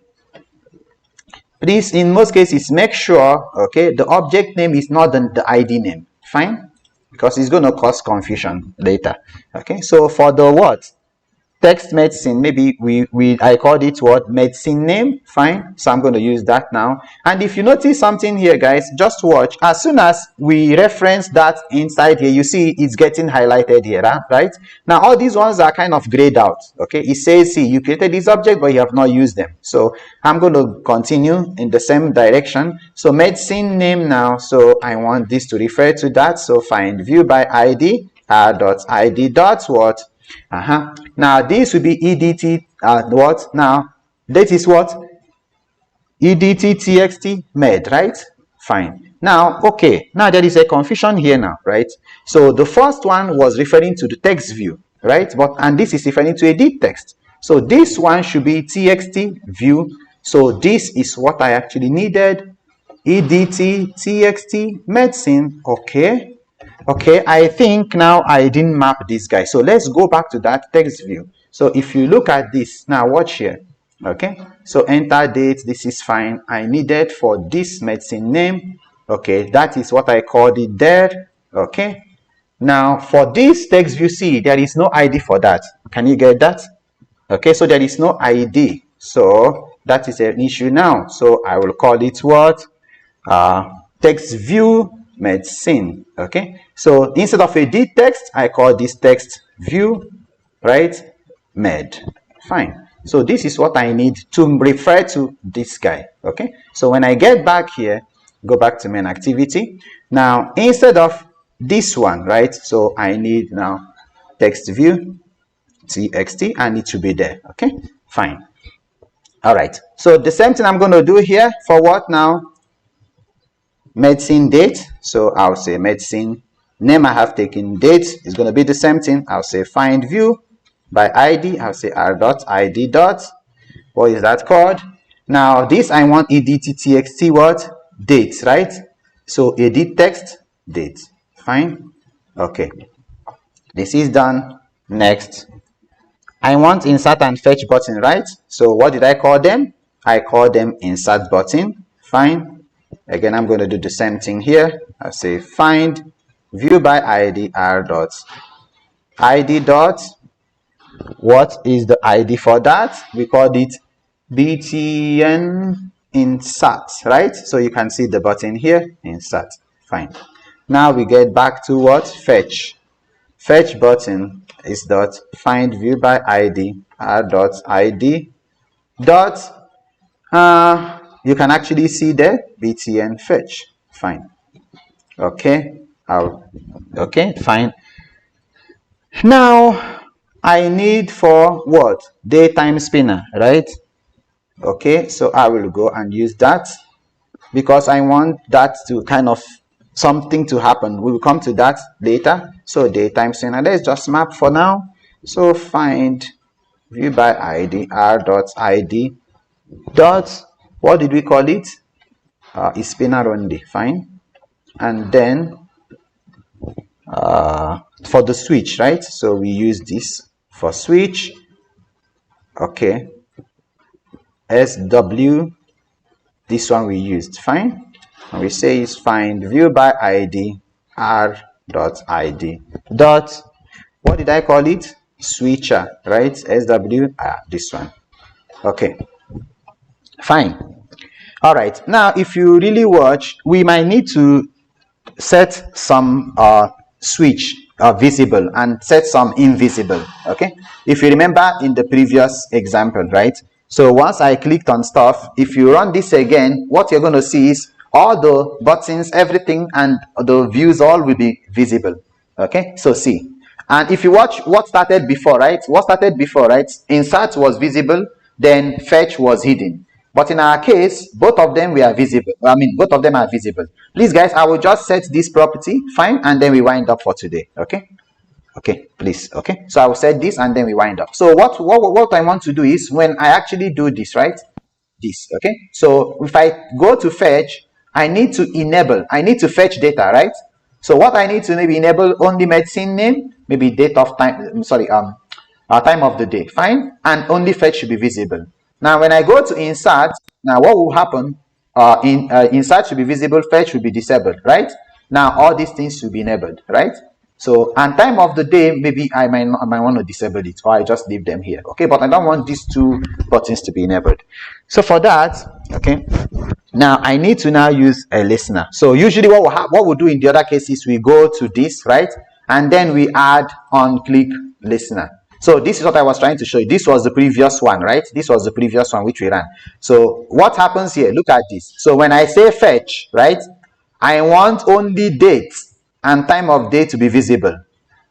Please, in most cases, make sure, okay, the object name is not the ID name. Fine. Because it's going to cause confusion later. Okay. So for the what? Text medicine, maybe I called it what? Medicine name. Fine. So I'm going to use that now. And if you notice something here, guys, just watch. As soon as we reference that inside here, you see it's getting highlighted here, right? Now all these ones are kind of grayed out. Okay. It says, see, you created this object, but you have not used them. So I'm going to continue in the same direction. So medicine name now. So I want this to refer to that. So find view by ID, r.id dot what? Now this will be edt what? Now that is what? Edt txt med, right? Fine. Now okay, now there is a confusion here now, right? So the first one was referring to the text view, right? And this is referring to edit text. So this one should be txt view. So this is what I actually needed. Edt txt medicine. Okay, I think now I didn't map this guy. So let's go back to that text view. So if you look at this now, watch here. Okay, so enter date, this is fine. I needed for this medicine name. Okay, that is what I called it there. Okay, now for this text view, see, there is no ID for that. Can you get that? Okay, so there is no ID, so that is an issue now. So I will call it what? Text view medicine. Okay, so instead of a d text, I call this text view, right? Med. Fine. So this is what I need to refer to this guy. Okay, so when I get back here, go back to main activity. Now instead of this one, right, so I need now text view txt, and it should be there. Okay, fine. All right, so the same thing I'm going to do here for what now? Medicine date. So I'll say medicine name I have taken, date is going to be the same thing. I'll say find view by id. I'll say r.id dot, what is that called? Now this I want edit.txt what? Date, right? So edit text date. Fine. Okay, this is done. Next, I want insert and fetch button, right? So what did I call them? I call them insert button. Fine. Again, I'm going to do the same thing here. I'll say find view by id r dot id dot. What is the ID for that? We called it btn insert, right? So you can see the button here, insert. Fine. Now we get back to what? Fetch. Fetch button is dot find view by id r dot id dot, you can actually see there btn fetch. Fine. Okay, okay, fine. Now I need for what? Daytime spinner, right? Okay, so I will go and use that because I want that to kind of something to happen. We will come to that later. So daytime spinner, let's just map for now. So find view by id r dot id dot, what did we call it? Is spinner only. Fine. And then for the switch, right? So we use this for switch. Okay, sw, this one we used. Fine. And we say is find view by id r dot id dot, what did I call it? Switcher, right? sw, this one. Okay, fine. All right, now if you really watch, we might need to set some switch visible and set some invisible. Okay, if you remember in the previous example, right? So once I clicked on stuff, if you run this again, what you're going to see is all the buttons, everything, and the views all will be visible. Okay, so see, and if you watch what started before, right? What started before, right? Insert was visible, then fetch was hidden. But in our case, both of them were visible. I mean, both of them are visible. Please, guys, I will just set this property, fine, and then we wind up for today. Okay, okay, please. Okay, so I will set this and then we wind up. So what I want to do is when I actually do this, right? This. Okay, so if I go to fetch, I need to enable. I need to fetch data, right? So what I need to maybe enable only medicine name, maybe date of time. Sorry, time of the day. Fine, and only fetch should be visible. Now, when I go to insert, now what will happen? Insert should be visible, fetch should be disabled, right? Now, all these things should be enabled, right? So, and time of the day, maybe I might want to disable it, or I just leave them here, okay? But I don't want these two buttons to be enabled. So for that, okay, now I need to now use a listener. So usually what we'll do in the other cases, we go to this, right? And then we add on click listener. So this is what I was trying to show you. This was the previous one, right? This was the previous one which we ran. So what happens here? Look at this. So when I say fetch, right, I want only date and time of day to be visible.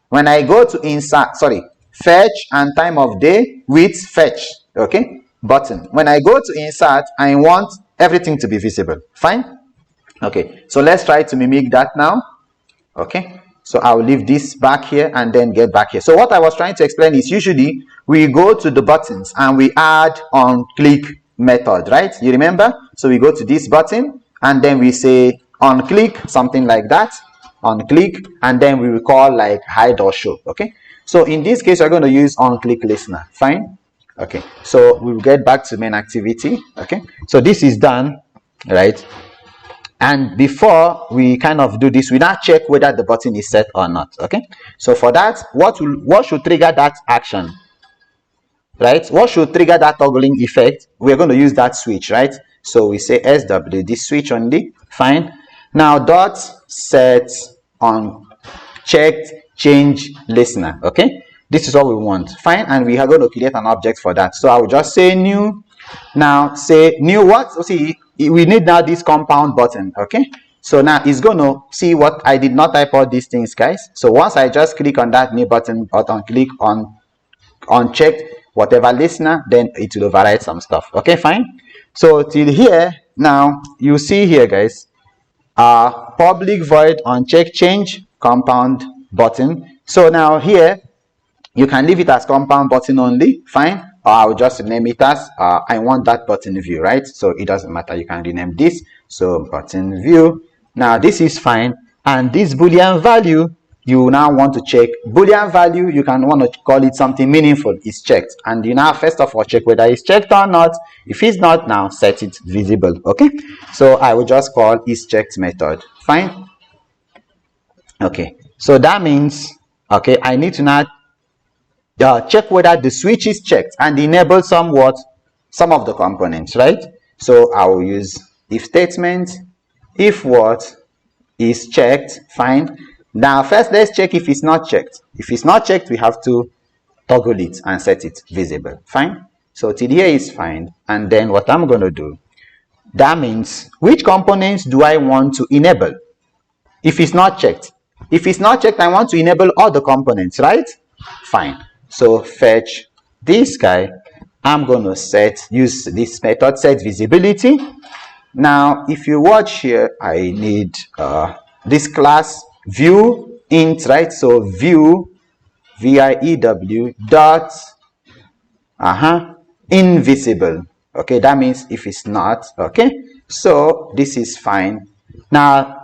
When I go to insert, sorry, fetch and time of day with fetch, okay, button. When I go to insert, I want everything to be visible. Fine? Okay, so let's try to mimic that now. Okay. So I'll leave this back here and then get back here. So what I was trying to explain is usually we go to the buttons and we add on click method, right? You remember? So we go to this button and then we say on click, something like that, on click, and then we will call like hide or show. Okay. So in this case, we're going to use onClick listener. Fine. Okay, so we'll get back to main activity. Okay, so this is done, right? And before we kind of do this, we now check whether the button is set or not. Okay, so for that, what should trigger that action, right? What should trigger that toggling effect? We're going to use that switch, right? So we say SW, this switch only. Fine. Now dot set on checked change listener. Okay, this is what we want. Fine. And we are going to create an object for that. So I will just say new. Now say new what? So see, we need now this compound button. Okay, so now it's going to see what I did not type all these things, guys. So once I just click on that new button click on unchecked whatever listener, then it will override some stuff. Okay, fine. So till here, now you see here, guys, public void uncheck change compound button. So now here you can leave it as compound button only. Fine. Or I'll just name it as I want that button view, right? So it doesn't matter, you can rename this. So button view. Now this is fine. And this boolean value, you now want to check boolean value, you can want to call it something meaningful, is checked. And you now first of all check whether it's checked or not. If it's not, now set it visible. Okay, so I will just call is checked method. Fine. Okay, so that means, okay, I need to now check whether the switch is checked and enable some of the components, right? So I will use if statement, if what is checked. Fine. Now first let's check if it's not checked. If it's not checked, we have to toggle it and set it visible. Fine. So till here is fine. And then what I'm going to do, that means which components do I want to enable if it's not checked? If it's not checked, I want to enable all the components, right? Fine. So fetch this guy. I'm going to use this method set visibility. Now if you watch here, I need this class view int, right? So view VIEW dot invisible. Okay, that means if it's not, okay, so this is fine. Now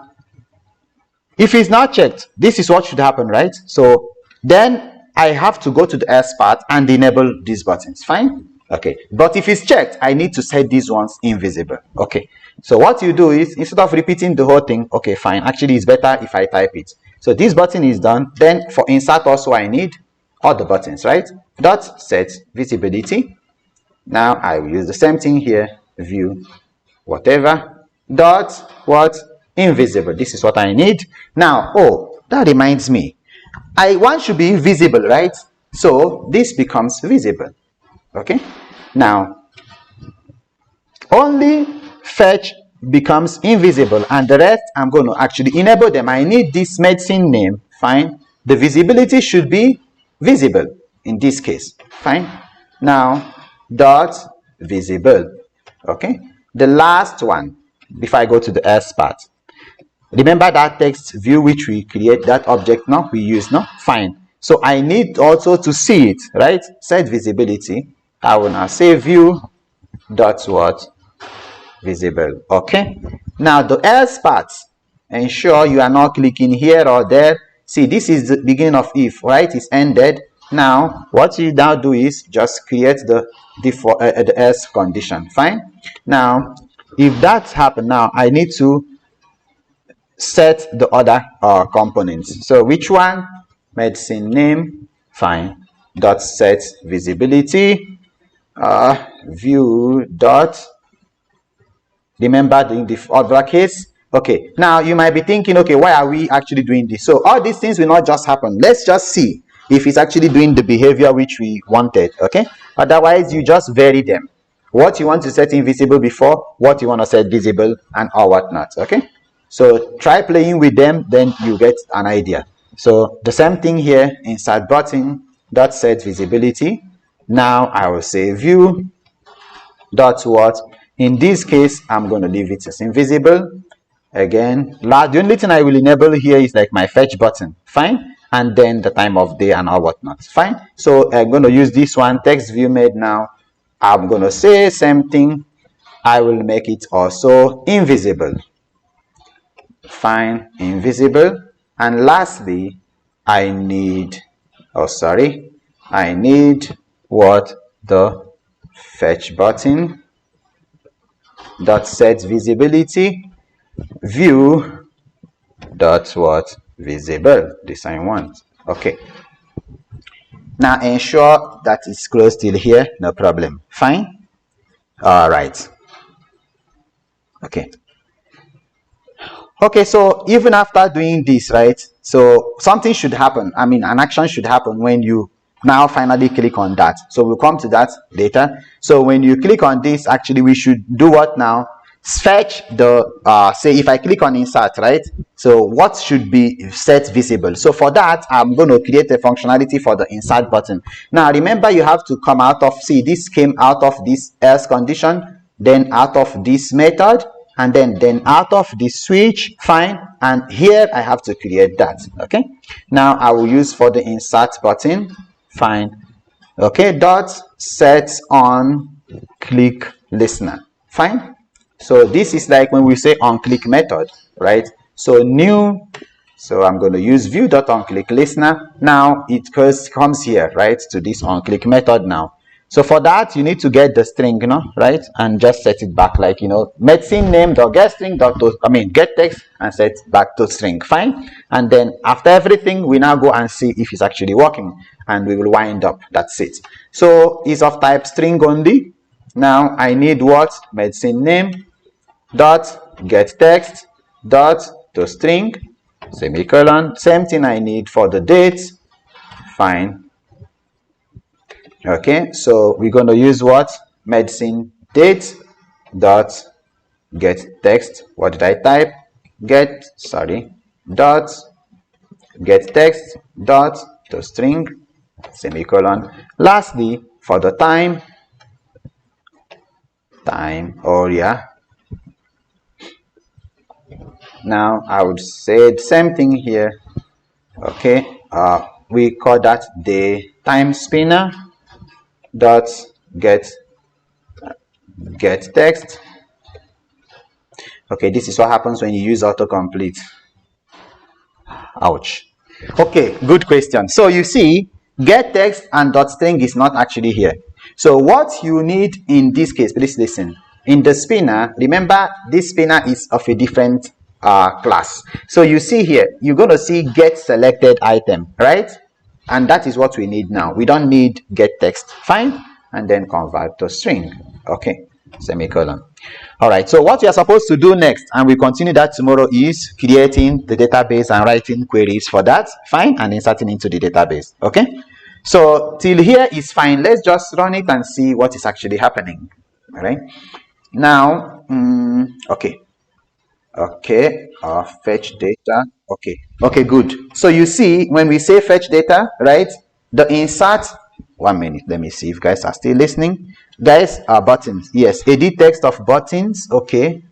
if it's not checked, this is what should happen, right? So then I have to go to the else part and enable these buttons. Fine. Okay, but if it's checked, I need to set these ones invisible. Okay, so what you do is, instead of repeating the whole thing, okay, fine, actually it's better if I type it. So this button is done. Then for insert also I need all the buttons, right? Dot set visibility. Now I will use the same thing here, view whatever dot what invisible. This is what I need. Now, oh, that reminds me, one should be invisible, right? So this becomes visible. Okay, now only fetch becomes invisible and the rest I'm going to actually enable them. I need this medicine name. Fine. The visibility should be visible in this case. Fine. Now dot visible. Okay, the last one before I go to the else part, remember that text view which we create, that object now we use now. Fine. So I need also to see it, right? Set visibility. I will now say view dot what visible. Okay, now the else part, ensure you are not clicking here or there. See, this is the beginning of if, right? It's ended. Now what you now do is just create the default the else condition. Fine. Now if that's happened, now I need to set the other components. So which one? Medicine name. Fine. Dot set visibility. View dot, remember the other case. Okay, now you might be thinking, okay, why are we actually doing this? So all these things will not just happen. Let's just see if it's actually doing the behavior which we wanted. Okay, otherwise you just vary them. What you want to set invisible before, what you want to set visible, and all whatnot. Okay, so try playing with them, then you get an idea. So the same thing here, insert button dot set visibility. Now I will say view dot what, in this case I'm going to leave it as invisible. Again, the only thing I will enable here is like my fetch button. Fine. And then the time of day and all whatnot. Fine. So I'm going to use this one, text view made. Now I'm going to say same thing, I will make it also invisible. Fine, invisible. And lastly, I need oh sorry, I need what the fetch button dot set visibility view dot what visible, this I want. Okay, now ensure that it's closed till here, no problem, fine. All right, okay. Okay, so even after doing this, right, so something should happen. I mean, an action should happen when you now finally click on that. So we'll come to that later. So when you click on this, actually we should do what now? Fetch the say if I click on insert, right, so what should be set visible? So for that, I'm going to create a functionality for the insert button. Now remember, you have to come out of, see, this came out of this else condition, then out of this method, and then out of the switch, fine, and here I have to create that. Okay, now I will use for the insert button, fine, okay, dot set on click listener, fine. So this is like when we say on click method, right? So new, so I'm going to use view dot on click listener. Now it comes here, right, to this on click method now. So for that, you need to get the string, you know, right, and just set it back like, you know, medicine name dot get string dot to, I mean get text, and set back to string, fine. And then after everything, we now go and see if it's actually working, and we will wind up. That's it. So it's of type string only. Now I need what? Medicine name dot get text dot to string semicolon. Same thing I need for the date, fine. Okay, so we're going to use what? Medicine date dot get text. What did I type? Get, sorry, dot get text dot to string semicolon. Lastly, for the time, oh yeah. Now I would say the same thing here. Okay, we call that the time spinner dot get text. Okay, this is what happens when you use autocomplete. Ouch. Okay, good question. So you see, get text and dot string is not actually here. So what you need in this case, please listen. In the spinner, remember this spinner is of a different class. So you see here, you're going to see get selected item, right? And that is what we need now. We don't need get text, fine, and then convert to string. Okay, semicolon. All right, so what we are supposed to do next, and we continue that tomorrow, is creating the database and writing queries for that, fine, and inserting into the database. Okay, so till here is fine. Let's just run it and see what is actually happening. All right, now okay, fetch data. Okay, good. So you see, when we say fetch data, right, the insert, 1 minute, let me see if guys are still listening. Guys, buttons, yes, edit text of buttons. Okay,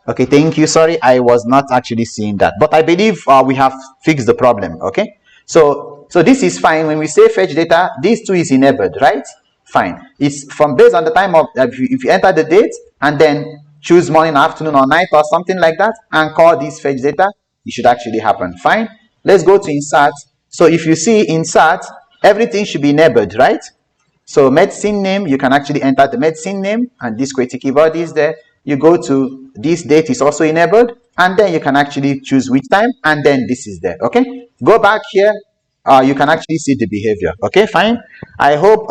thank you. Sorry, I was not actually seeing that, but I believe we have fixed the problem. Okay, so this is fine. When we say fetch data, these two is enabled, right? Fine. It's from based on the time of, if you enter the date and then choose morning, afternoon, or night, or something like that, and call this fetch data, it should actually happen. Fine. Let's go to insert. So if you see insert, everything should be enabled, right? So medicine name, you can actually enter the medicine name, and this QWERTY keyboard is there. You go to this date is also enabled, and then you can actually choose which time, and then this is there. Okay, go back here. You can actually see the behavior. Okay, fine. I hope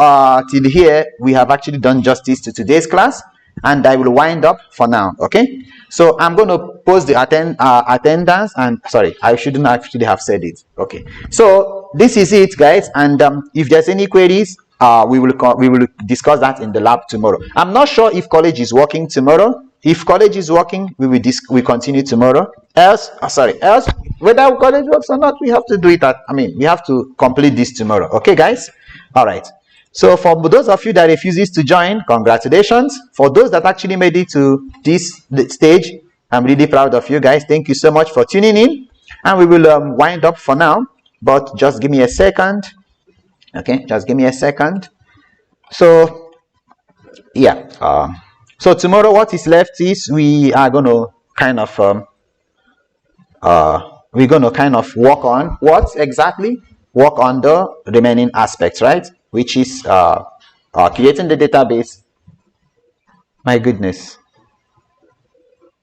till here we have actually done justice to today's class, and I will wind up for now. Okay, so I'm going to post the attendance, and sorry, I shouldn't actually have said it. Okay, so this is it, guys, and if there's any queries, we will discuss that in the lab tomorrow. I'm not sure if college is working tomorrow. If college is working, we continue tomorrow. Else whether college works or not, we have to do it we have to complete this tomorrow. Okay, guys? All right. So for those of you that refuses to join, congratulations. For those that actually made it to this stage, I'm really proud of you guys. Thank you so much for tuning in, and we will wind up for now, but just give me a second. Okay, just give me a second. So yeah, so tomorrow what is left is we are going to kind of work on what exactly? work on the remaining aspects, right? Which is creating the database. My goodness,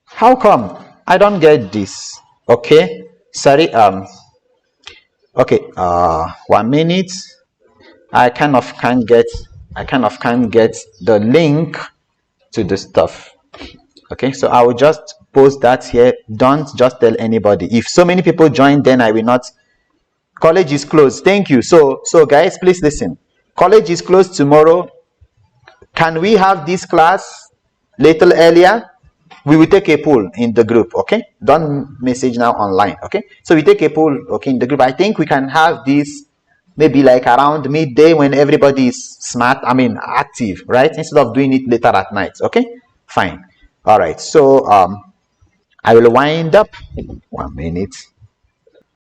how come I don't get this? Okay, sorry. Okay. 1 minute. I kind of can't get the link to the stuff. Okay, so I will just post that here. Don't just tell anybody. If so many people join, then I will not. College is closed. Thank you. So guys, please listen. College is closed tomorrow. Can we have this class little earlier? We will take a poll in the group. Okay, don't message now online. Okay, so we take a poll. Okay, in the group. I think we can have this maybe like around midday when everybody is smart. I mean active, right? Instead of doing it later at night. Okay, fine. All right. So I will wind up. 1 minute.